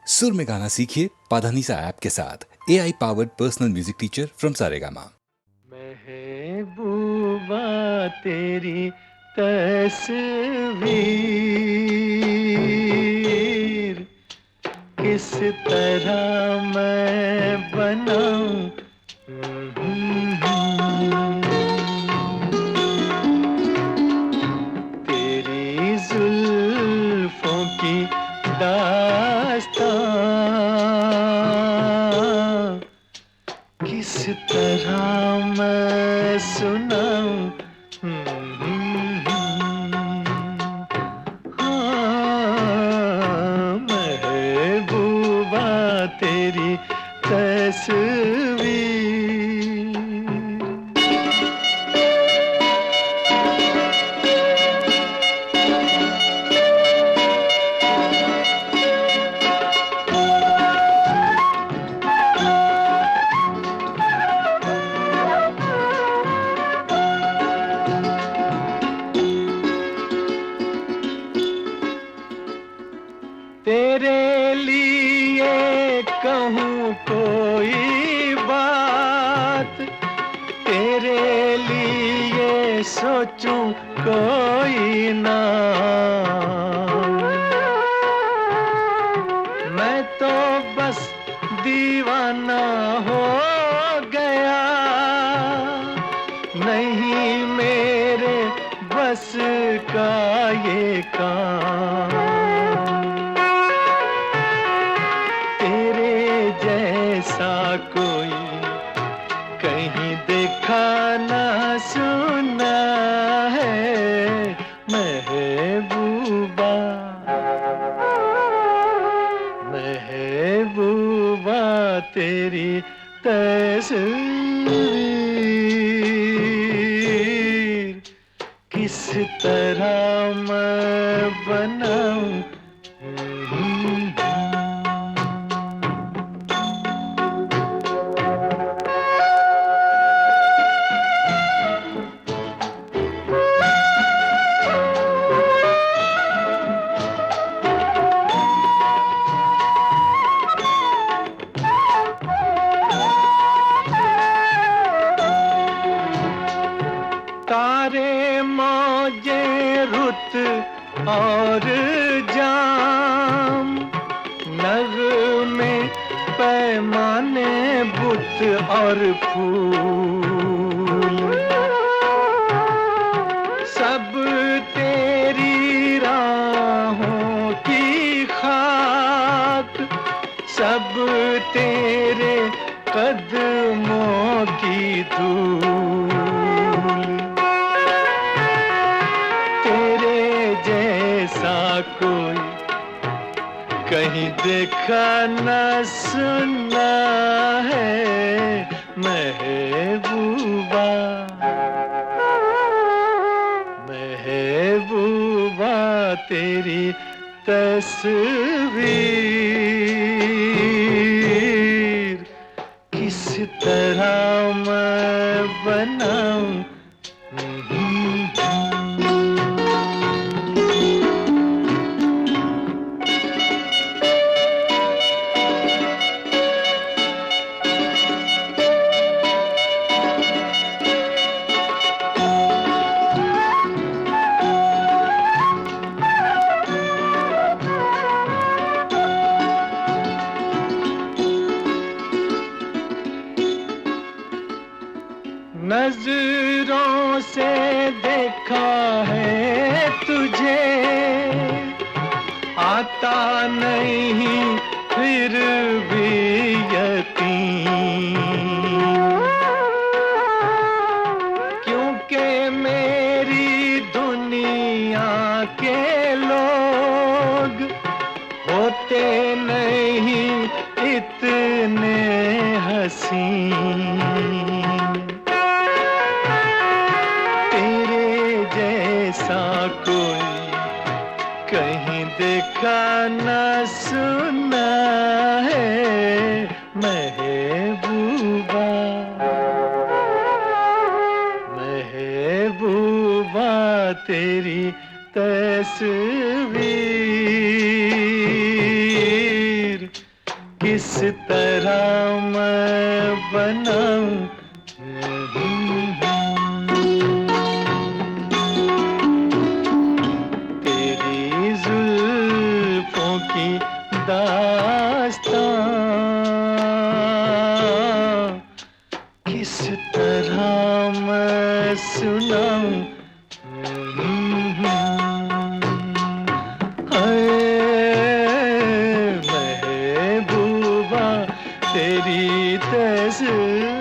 सुर में गाना सीखिए पाधानीसा ऐप के साथ। AI powered personal music teacher from Saregama. महबूबा तेरी तस्वीर किस तरह मैं बनाऊं, तेरी जुल्फों की दास्तां किस तरह मैं सुनाऊं। हाँ, महबूबा तेरी तस्वीर। तेरे लिए कहूँ कोई बात, तेरे लिए सोचूं कोई ना, मैं तो बस दीवाना हो गया, नहीं मेरे बस का ये काम। जैसा कोई कहीं देखा ना सुना है महबूबा, महबूबा तेरी तस्वीर किस तरह मैं बनाऊं। तारे मौजे रुत और जाम, नग़मे पैमाने बुत और फूल, सब तेरी राहों की खाक, सब तेरे कदमों की धूल। जैसा कोई कहीं देखा न सुना है महबूबा, महबूबा तेरी तस्वीर किस तरह मैं बनाऊं। नजरों से देखा है तुझे, आता नहीं फिर भी यकीन, क्योंकि मेरी दुनिया के लोग होते नहीं इतने हसीन। जैसा कोई कहीं देखा न सुना है महबूबा, महबूबा तेरी तस्वीर किस तरह मैं बनाऊं तेरी जुल्फों की दास्तां, किस तरह मैं सुनाऊं महबूबा तेरी तस्वीर।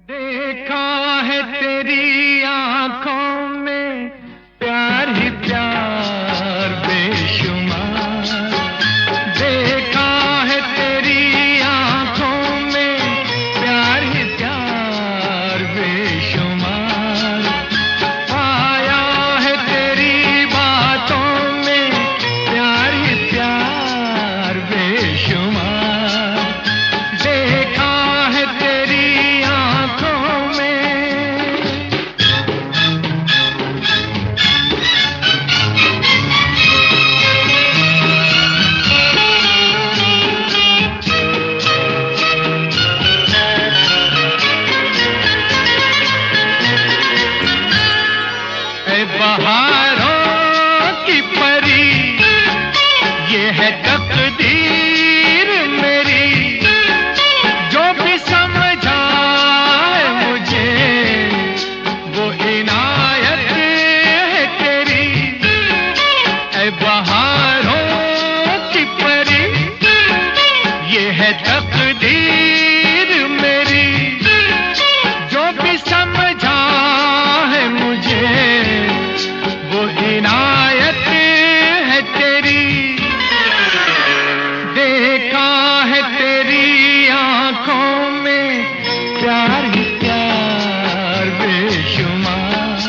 देखा है तेरी आंखों में प्यार ही प्यार बेशुमार, देखा है तेरी आंखों में प्यार ही प्यार बेशुमार, पाया है तेरी बातों में प्यार ही प्यार बेशुमार, देखा है तेरी बहारों की परी, ये है तकदीर मेरी, जो भी समझा है मुझे वो इनायत है तेरी। ऐ बहारों की परी, ये है तकदीर मेरी, जो भी समझा है मुझे वो इनायत है तेरी। देखा है तेरी आंखों में प्यार ही प्यार बेशुमार,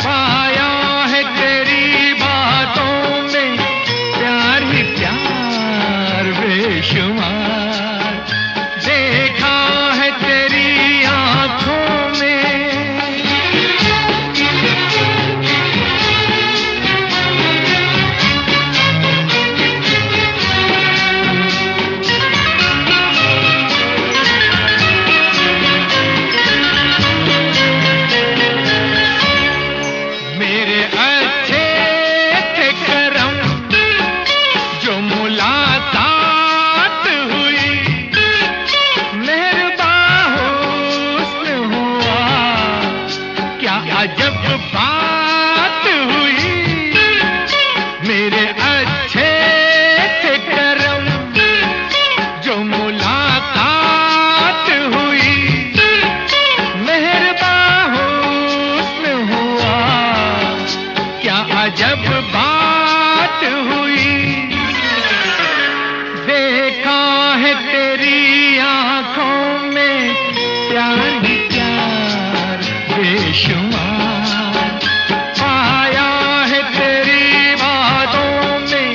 पाया है तेरी बातों में प्यार ही प्यार बेशुमार, देखा है तेरी आंखों में। मेरे अच्छे थे करम जो मुलाकात हुई, मेहरबान हुस्न हुआ क्या अजब बात हुई। मेरे अच्छे थे करम जो मुलाकात हुई, मेहरबान हुस्न हुआ क्या अजब बात हुई। देखा है तेरी आंखों में प्यार ही प्यार बेशुमार, पाया है तेरी बातों में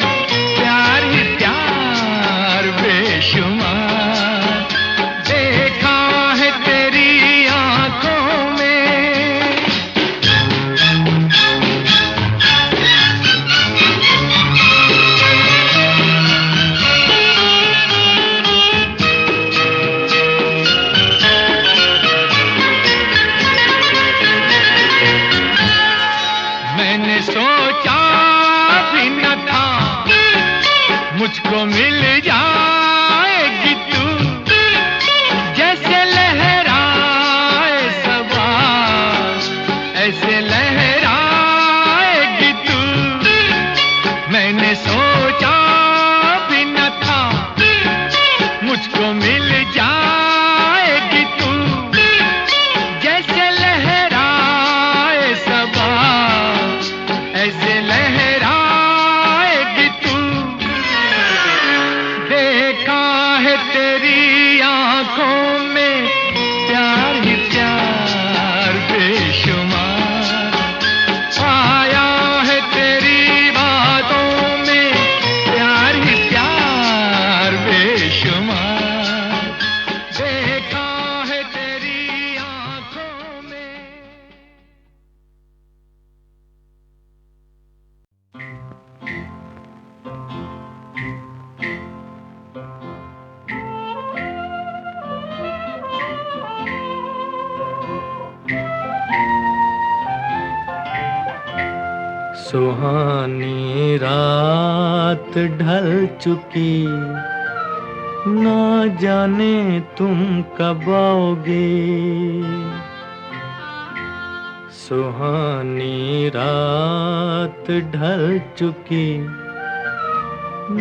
प्यार ही प्यार बेशुमार, देखा है तेरी आंखों में। सुहानी रात ढल चुकी, ना जाने तुम कब आओगे। सुहानी रात ढल चुकी,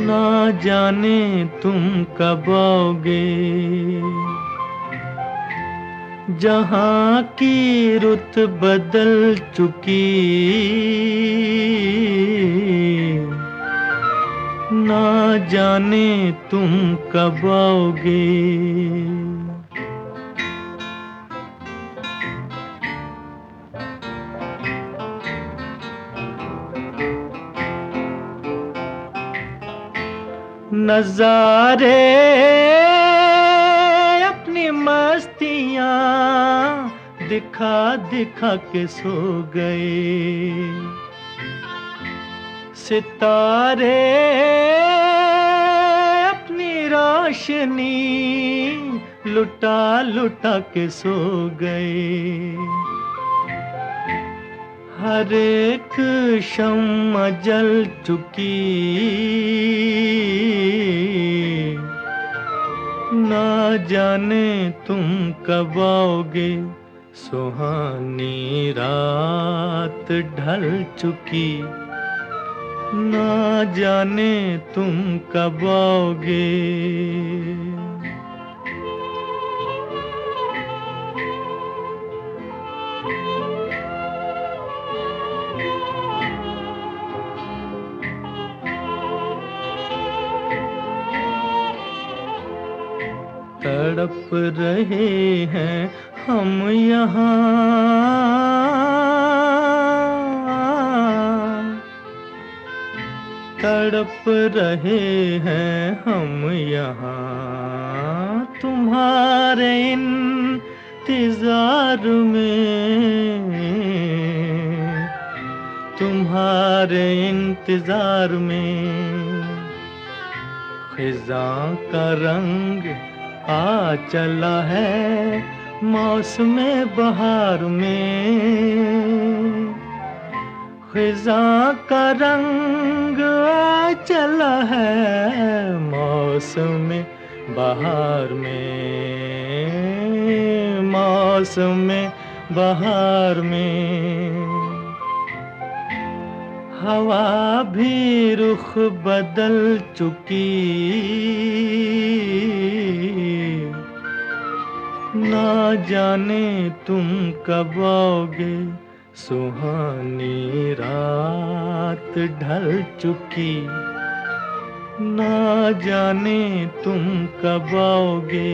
ना जाने तुम कब आओगे। जहाँ की रुत बदल चुकी, ना जाने तुम कब आओगे। नजारे अपनी मस्तियाँ दिखा दिखा के सो गए। सितारे अपनी रोशनी लुटा लुटा के सो गए। हर एक शम्मा जल चुकी, ना जाने तुम कब आओगे। सुहानी रात ढल चुकी, ना जाने तुम कब आओगे। तड़प रहे हैं हम यहाँ, तड़प रहे हैं हम यहाँ, तुम्हारे इंतजार में, तुम्हारे इंतजार में। खिज़ां का रंग आ चला है मौसम बहार में। खिज़ां का रंग आ चला है मौसम बहार में, मौसम बहार में। हवा भी रुख बदल चुकी, ना जाने तुम कब आओगे। सुहानी रात ढल चुकी, ना जाने तुम कब आओगे।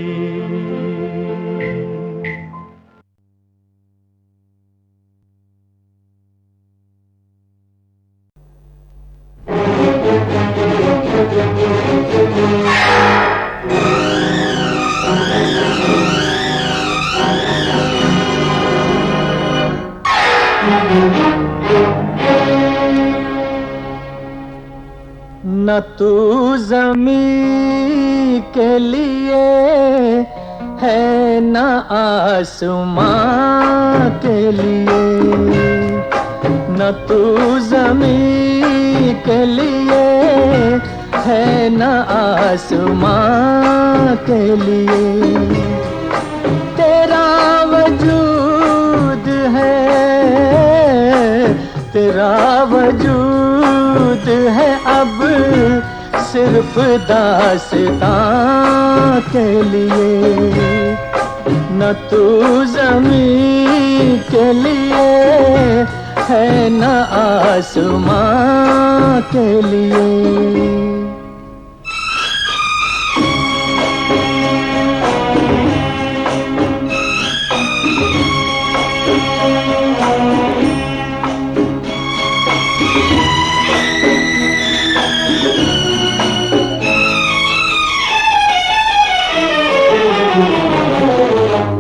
न तू ज़मीं के लिए है, न आसमां के लिए। न तू ज़मीं के लिए है, न आसमां के लिए। तेरा वजूद है, तेरा वजूद है अब सिर्फ दास्तां के लिए। न तू ज़मीं के लिए है, न आसमां के लिए।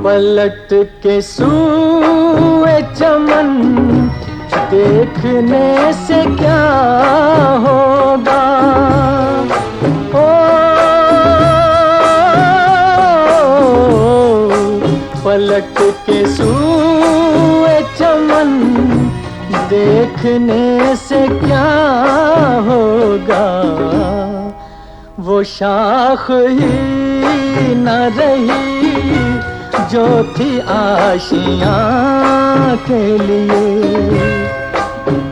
पलट के सूए चमन देखने से क्या होगा। ओ पलट के सूए चमन देखने से क्या होगा, वो शाख ही न रही जो थी आशियाँ के लिए।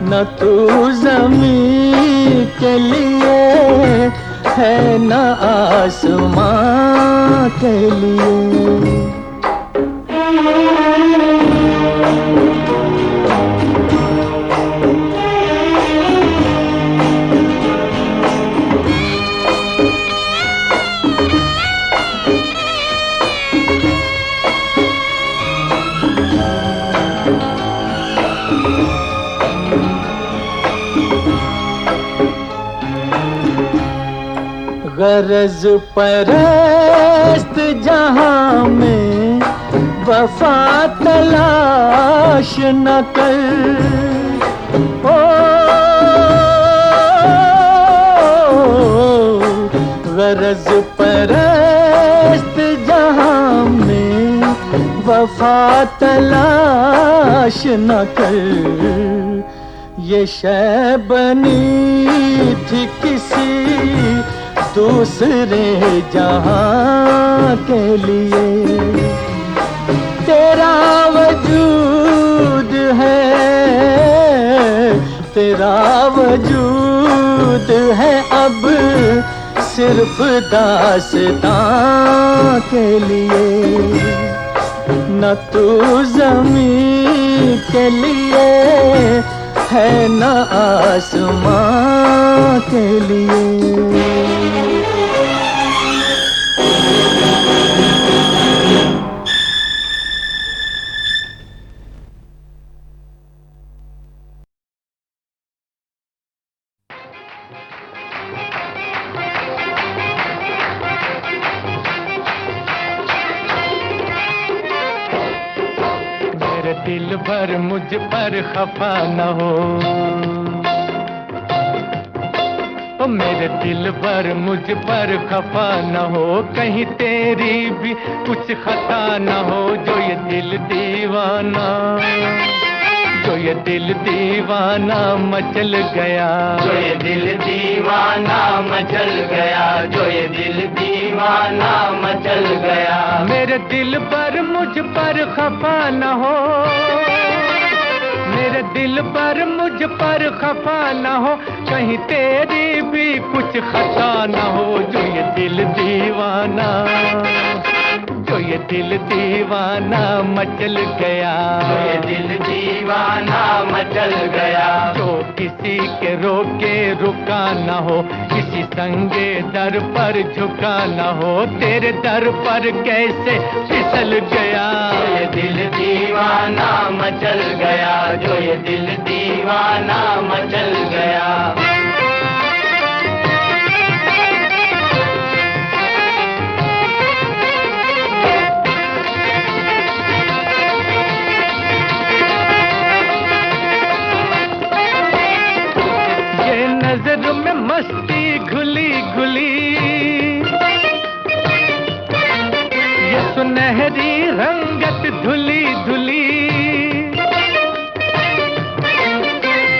न तू ज़मीं के लिए है न आसमां के लिए। गरज परस्त जहां में वफा तलाश न कर। ओ गरज परस्त जहां में वफा तलाश न कर। ये शय बनी थी किसी दूसरे जहां के लिए। तेरा वजूद है, तेरा वजूद है अब सिर्फ दास्तां के लिए। न तू ज़मीं के लिए है न आसमां के लिए। दिल भर मुझ पर खफा न हो, ओ मेरे दिल भर मुझ पर खफा न हो। कहीं तेरी भी कुछ खता न हो। जो ये दिल दीवाना, जो ये दिल दीवाना मचल गया, जो ये दिल दीवाना मचल गया, जो ये दिल दीवाना मचल गया। मेरे दिल पर मुझ पर खफा न हो, मेरे दिल पर मुझ पर खफा न हो। कहीं तेरी भी कुछ खता न हो। जो ये दिल दीवाना, जो ये दिल दीवाना मचल गया, जो ये दिल दीवाना मचल गया। जो किसी के रोके रुका न हो, किसी संगे दर पर झुका न हो। तेरे दर पर कैसे फिसल गया, जो ये दिल दीवाना मचल गया, जो ये दिल दीवाना मचल गया। नजर में मस्ती घुली घुली, ये सुनहरी रंगत धुली धुली।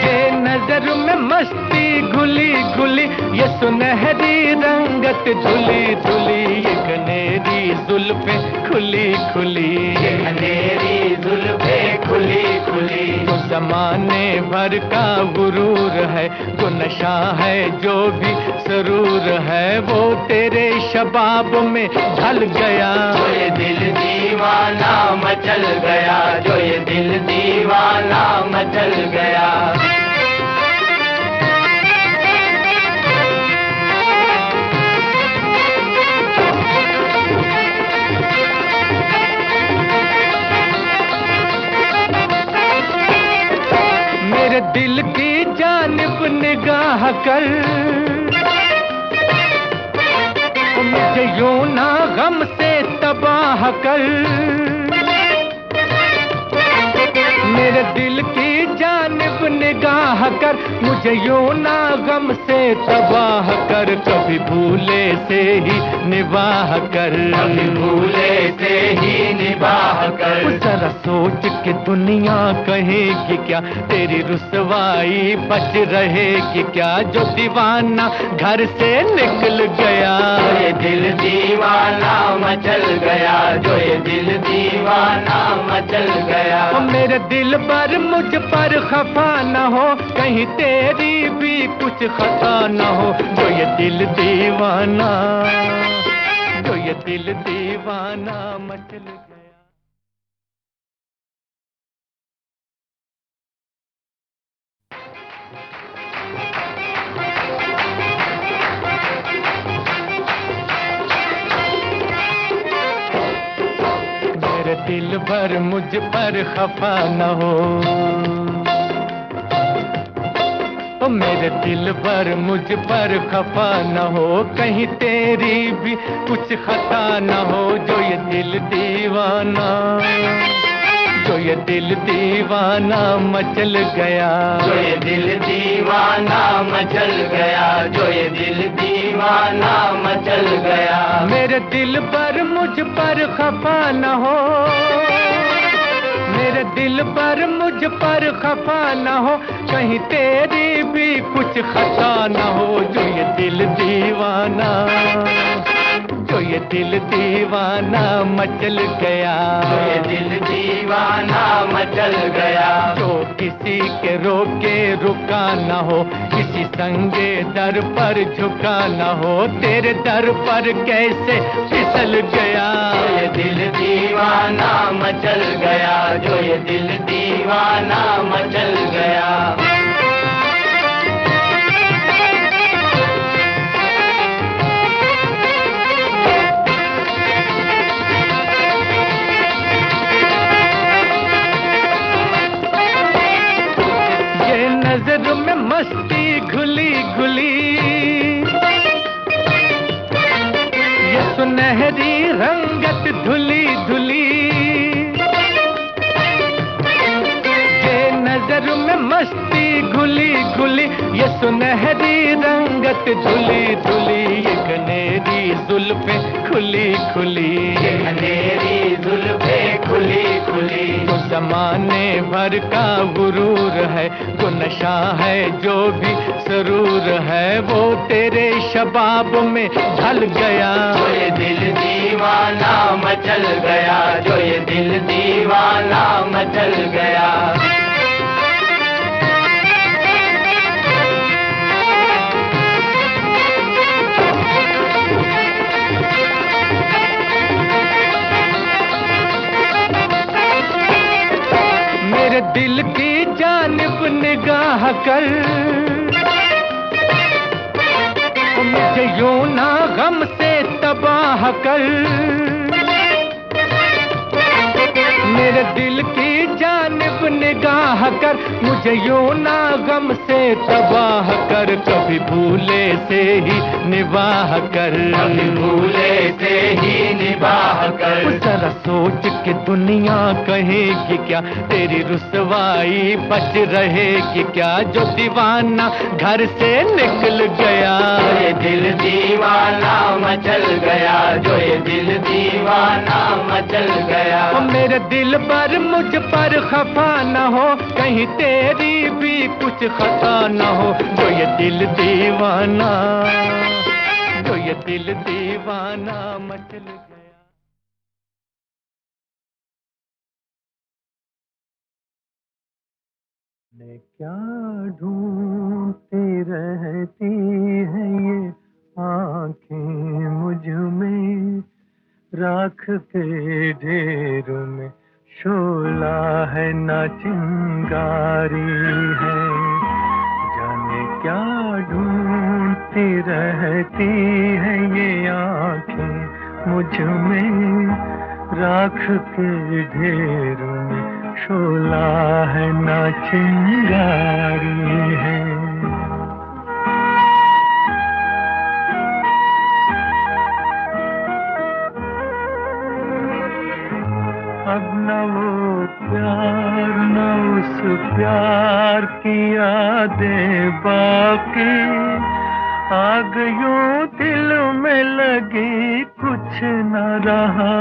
ये नजर में मस्ती घुली घुली, ये सुनहरी रंगत धुली धुली। ये घनेरी जुल्फे खुली खुली, ये घनेरी जुल्फे खुली खुली। तो जमाने भर का गुरूर है, जो नशा है, जो भी सरूर है, वो तेरे शबाब में ढल गया। जो ये दिल दीवाना मचल गया, जो ये दिल दीवाना मचल गया। मेरे दिल की जानिब निगाह कर, मुझे यूं ना गम से तबाह कर। मेरे दिल की जानिब निगाह कर, मुझे यूं ना गम से तबाह कर, कभी भूले से ही निबाह कर, कभी भूले से ही निबाह कर। जरा सोच के दुनिया कहेगी क्या, तेरी रुसवाई बच रहेगी क्या, जो दीवाना घर से निकल गया। ये दिल दीवाना मचल गया, जो ये दिल दीवाना मचल गया। मेरे दिल पर मुझ पर खफा न हो, कहीं तेरी भी कुछ खता न हो, जो ये दिल दीवाना, जो ये दिल दीवाना मचल गया। मेरे दिल भर मुझ पर खफा न हो, ओ मेरे दिल भर मुझ पर खफा न हो, कहीं तेरी भी कुछ खता न हो, जो ये दिल दीवाना, जो ये दिल दीवाना मचल गया। जो ये दिल दीवाना मचल गया, जो ये दिल दीवाना मचल गया। मेरे दिल पर मुझ पर खफा न हो, मेरे दिल पर मुझ पर खफा न हो, कहीं तेरी भी कुछ खता न हो, जो ये दिल दीवाना, जो ये दिल दीवाना मचल गया। जो ये दिल दीवाना मचल गया। जो किसी के रोके रुका न हो, किसी संगे दर पर झुका न हो, तेरे दर पर कैसे फिसल गया। जो ये दिल दीवाना मचल गया, जो ये दिल दीवाना मचल गया। नजर में मस्ती घुली घुली, ये सुनहरी रंगत धुली धुली, ये नजर में मस्ती घुली घुली, ये सुनहरी रंगत धुली धुली, ये घनेरी जुल्फे खुली खुली, ये घनेरी जुल्फे खुली खुली। तो जमाने भर का गुरूर है, तो नशा है जो भी सरूर है, वो तेरे शबाब में ढल गया। जो ये दिल दीवाना मचल गया, जो ये दिल दीवाना मचल गया। मेरे दिल की जानिब निगाह कर, मुझे यूं ना गम से तबाह कर, मेरे दिल की जानिब निगाह कर, मुझे यूं ना गम से तबाह कर, कभी भूले से ही निबाह कर, कभी भूले से ही निबाह कर। जरा सोच के दुनिया कहेगी क्या, तेरी रुसवाई बच रहेगी क्या, जो दीवाना घर से निकल गया। जो ये दिल दीवाना मचल गया, जो ये दिल दीवाना मचल गया। मेरे दिल पर मुझ पर खफा न हो, कहीं तेरी भी कुछ खता न हो, जो ये दिल दीवाना, जो ये दिल दीवाना मचल गया। मैं क्या ढूंढती रहती है ये आंखें मुझ में, राख के ढेर में शोला है ना चिंगारी है। जाने क्या ढूंढती रहती है ये आंखें मुझ में, राख के ढेर में शोला है ना चिंगारी है। अब न वो प्यार न उस प्यार की यादें बाकी, आग यूं दिल में लगी, कुछ न रहा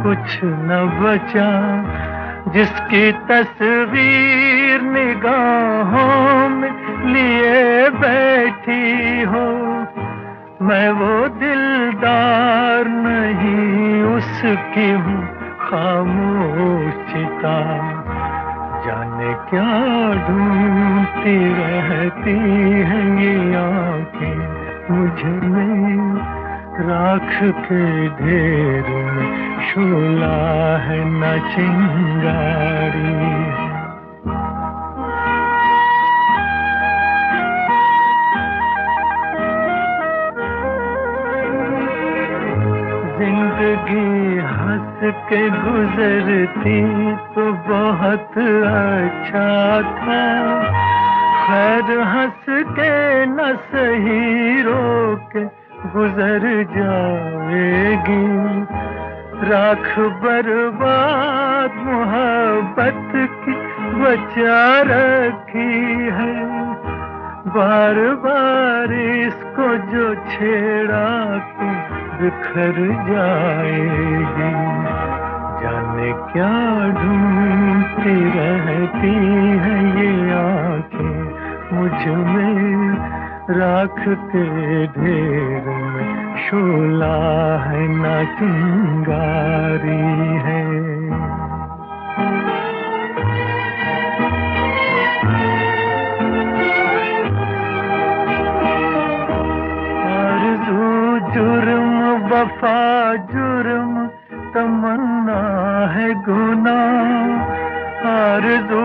कुछ न बचा। जिसकी तस्वीर निगाहों में लिए बैठी हो, मैं वो दिलदार नहीं, उसकी हूँ खामोश चिता। जाने क्या ढूंढती रहती हैं ये आँखें मुझ में, राख के ढेर में शोला है न चिंगारी। जिंदगी हंस के गुजरती तो बहुत अच्छा था, खैर हंस के न सही रो के गुजर जाएगी। राख बर्बाद मोहब्बत की बचा रखी है, बार बार इसको जो छेड़ा तो बिखर जाएगी। जाने क्या ढूंढती रहती हैं ये आँखें मुझ में, राख के ढेर में शोला है न चिंगारी है। जुर्म वफा जुर्म तमन्ना है गुनाह, आरज़ू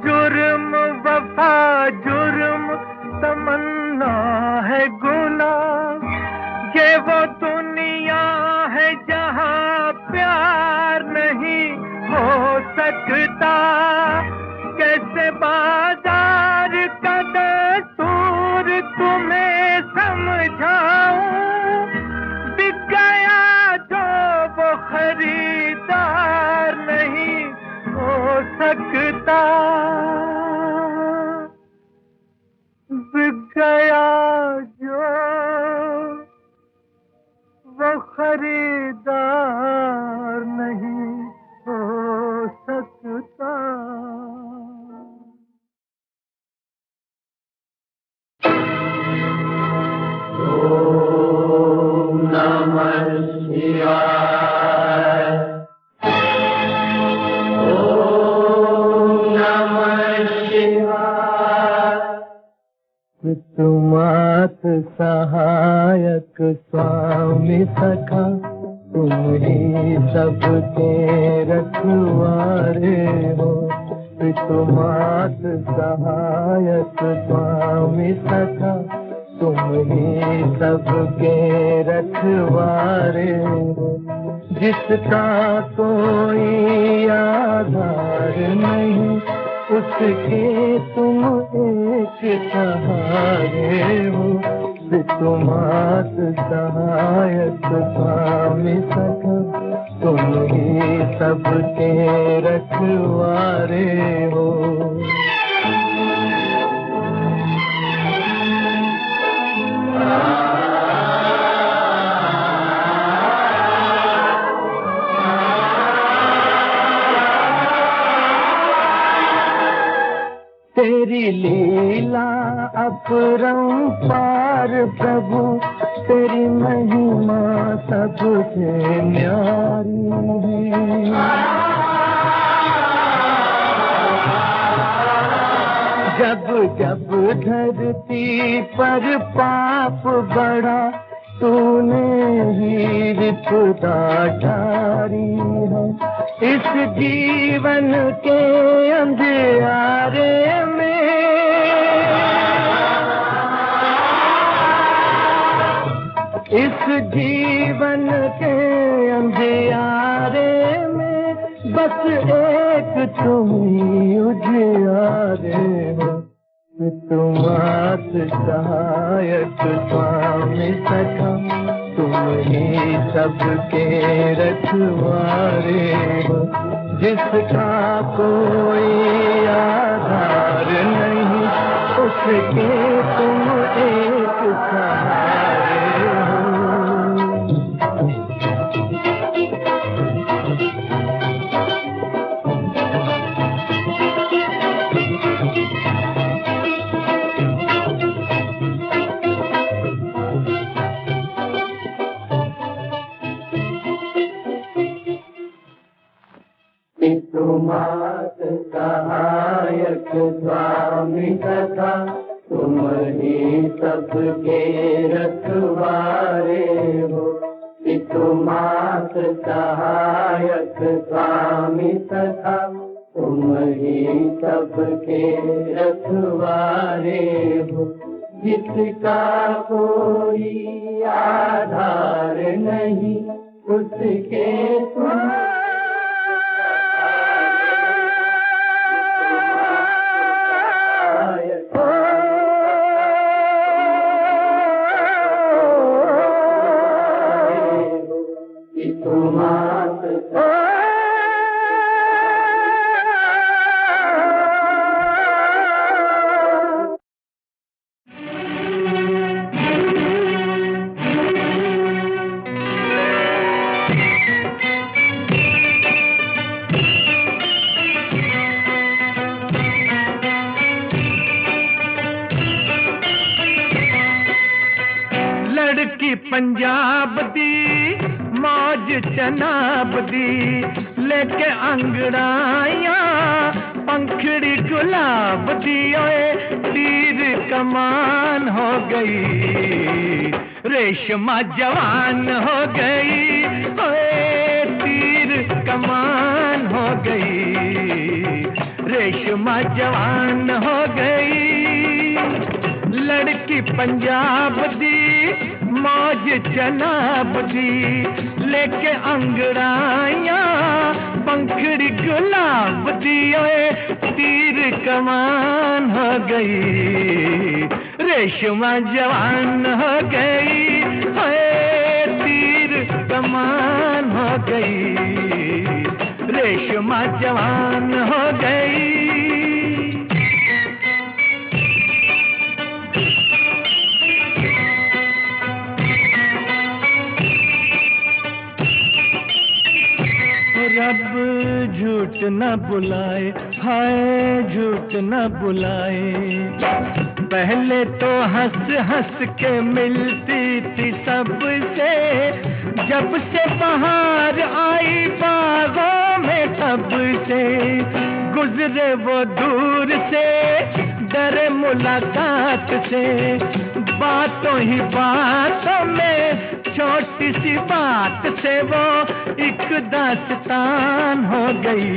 जुर्म वफा जुर्म तमन्ना है गुनाह। ये वो दुनिया है जहाँ प्यार नहीं हो सकता, कैसे बाजार का दस्तूर तुम्हें समझाऊं। खरीदार नहीं हो सकता, बिक गया जो वो खरीदार नहीं हो सकता। ओम नमः शिवाय। तुमात सहायक स्वामी सखा, तुम ही सबके रखवारे हो। तुमात सहायक स्वामी सखा, तुम ही सबके रखवारे हो। जिसका कोई आधार नहीं, उसके तुम एक सहारे हो। तुमात सहायक स्वामी सखा, तुम ही सबके रखवारे हो। तेरी लीला अपरंपार प्रभु, तेरी महिमा सबसे न्यारी है। जब जब धरती पर पाप बढ़ा, तूने ही विपदा टारी है। इस जीवन के अंधियारे में, इस जीवन के अंधियारे में, बस एक तुम ही उजियारे हो। तुमात सहायक स्वामी सखा, तुम ही सबके रखवारे हो। जिसका कोई आधार नहीं, उसके तुम एक सहारे हो। तुमात सहायक स्वामी तथा, तुम ही सबके रखवारे हो। तुमात सहायक स्वामी तथा, तुम ही सबके रखवारे हो। जिसका कोई आधार नहीं, उसके तुम पंजाब दी मौज चनाब दी, लेके अंगड़ाइयां पंखड़ी गुलाब दी। ओए तीर कमान हो गई, रेशमा जवान हो गई। ओए तीर कमान हो गई, रेशमा जवान हो गई। लड़की पंजाब दी मौज जनाब दी, लेके अंगड़ाइयां पंखड़ी गुलाब दी। ओए तीर कमान हो गई, रेशमा जवान हो गई। ओए तीर कमान हो गई, रेशमा जवान हो गई। रब झूठ न बुलाए, हाय झूठ न बुलाए। पहले तो हंस हंस के मिलती थी सबसे, जब से बाहर आई बागों में तब से। गुजरे वो दूर से, डरे मुलाकात से, बातों ही बातों में छोटी सी बात से वो एक दास्तान हो गई।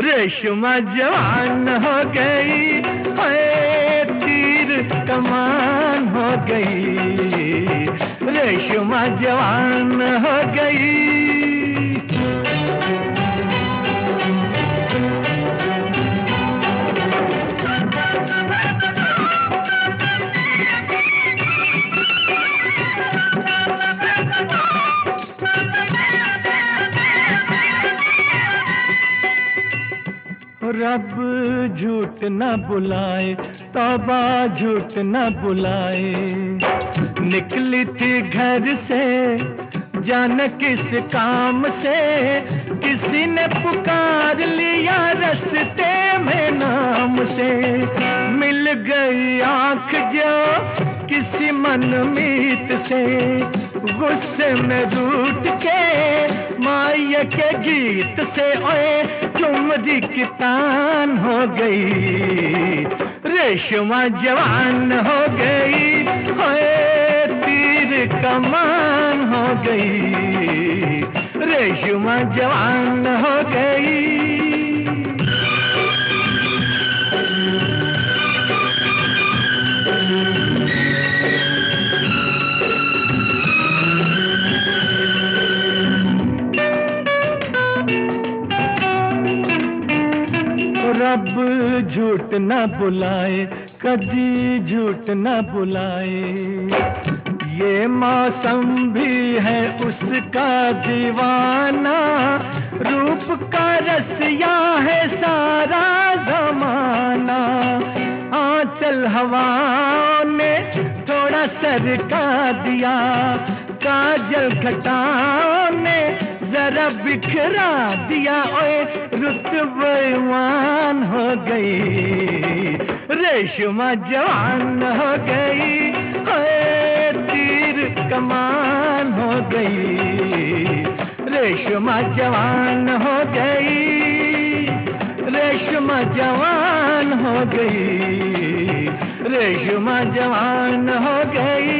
रेशमा जवान हो गई, हाय तीर कमान हो गई। रेशमा जवान हो गई। रब झूठ न बुलाए, तौबा झूठ न बुलाए। निकली थी घर से जाने किस काम से, किसी ने पुकार लिया रास्ते में नाम से। मिल गई आंख जो किसी मनमीत से, गुस्से में रूठ के माया के गीत से। ओए चुमरी की तान हो गई, रेशमा जवान हो गई। ओए तीर कमान हो गई, रेशमा जवान हो गई। रब झूठ न बुलाए, कभी झूठ न बुलाए। ये मौसम भी है उसका दीवाना, रूप का रसिया है सारा जमाना, आंचल हवाओं ने थोड़ा सरका दिया, काजल घटाओं ने जरा बिखरा दिया। ओए रुत बेईमान हो गई, रेशमा जवान हो गई, ओए तीर कमान हो गई, रेशमा जवान हो गई, रेशमा जवान हो गई, रेशमा जवान हो गई,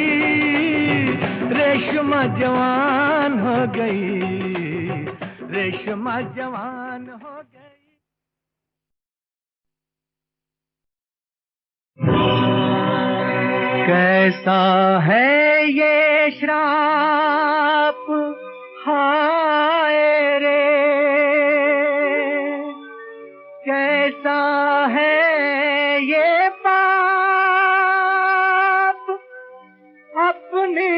रेशमा जवान हो गई, रेशमा जवान हो गई। कैसा है ये श्राप हाय रे, कैसा है ये पाप, अपनी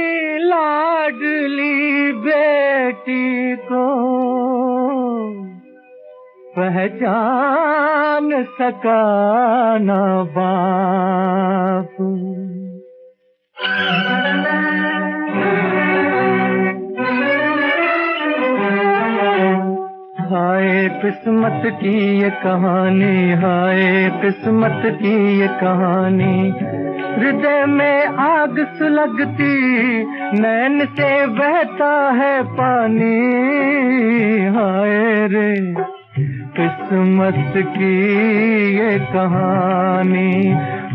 लाडली बेटी को पहचान सका न बाप। हाय किस्मत की ये कहानी, हाय किस्मत की ये कहानी, हृदय में आग सुलगती, नैन से बहता है पानी। हाय रे किस्मत की ये कहानी,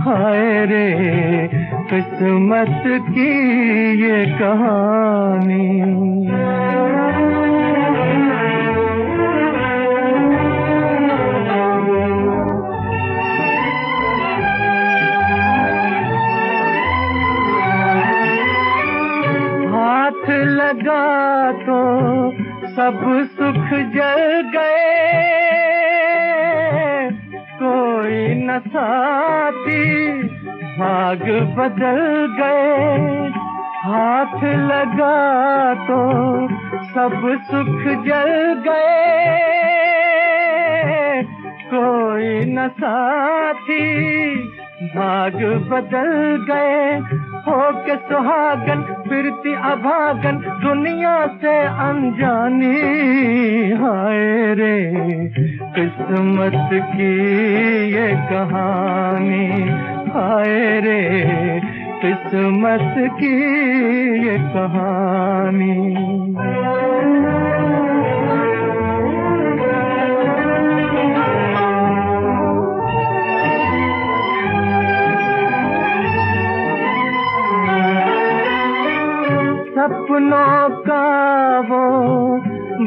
हाय रे किस्मत की ये कहानी। हाथ लगा तो सब सुख जल गए, कोई न साथी भाग बदल गए। हाथ लगा तो सब सुख जल गए, कोई न साथी भाग बदल गए। हो के सुहागन फिरती अभागन, दुनिया से अनजानी। हाय रे किस्मत की ये कहानी, हाय रे किस्मत की ये कहानी। सपनों का वो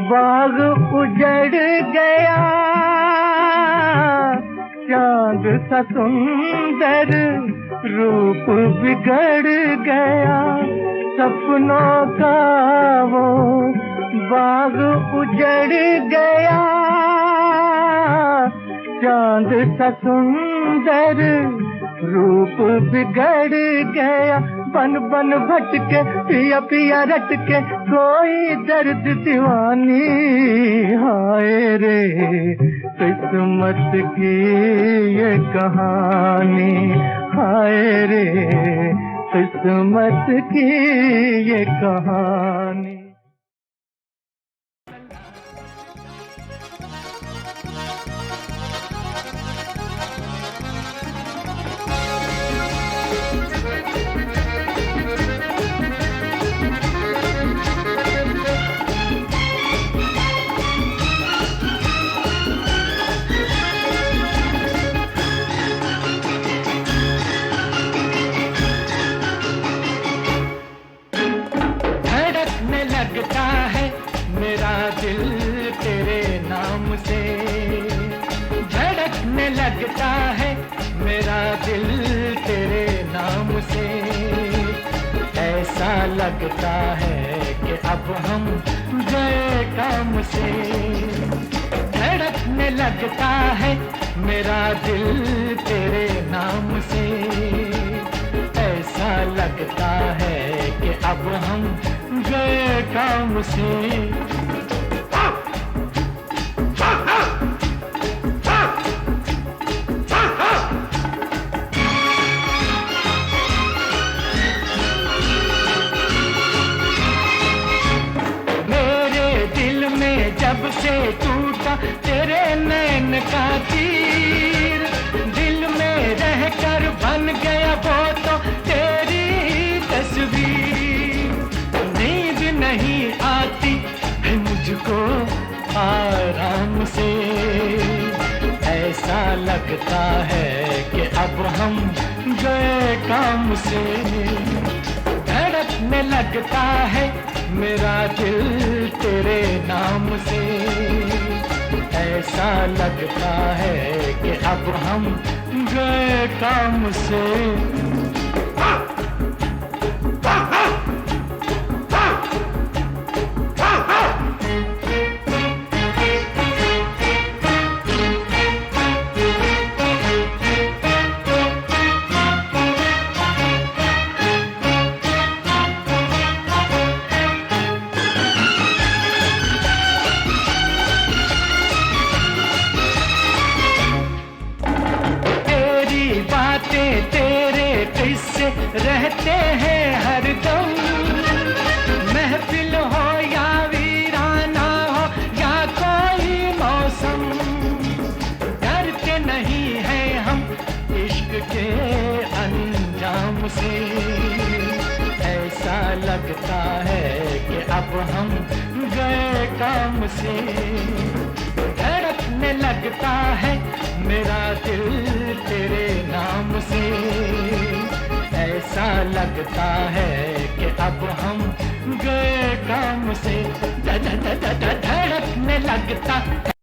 बाग उजड़ गया, चांद सा सुंदर रूप बिगड़ गया। सपनों का वो बाग उजड़ गया, चांद सा सुंदर रूप बिगड़ गया। बन बन भटके पिया पिया रटके, कोई दर्द दीवानी। हाय रे किस्मत की ये कहानी, हाय रे किस्मत की ये कहानी। लगता है मेरा दिल तेरे नाम से, धड़कने लगता है मेरा दिल तेरे नाम से। ऐसा लगता है कि अब हम गए काम से। धड़कने लगता है मेरा दिल तेरे नाम से। ऐसा लगता है कि अब हम गए काम से। मन का तीर दिल में रहकर बन गया वो तो तेरी तस्वीर। नींद नहीं आती है मुझको आराम से, ऐसा लगता है कि अब हम गए काम से। धड़कने लगता है मेरा दिल तेरे नाम से, ऐसा लगता है कि अब हम गए काम से। तेरे किस्से रहते हैं हरदम, महफिल हो या वीराना हो या कोई मौसम। डरते नहीं हैं हम इश्क के अंजाम से, ऐसा लगता है कि अब हम गए काम से। धड़कने लगता है मेरा दिल तेरे नाम से, ऐसा लगता है कि अब हम गए काम से। धड़कने लगता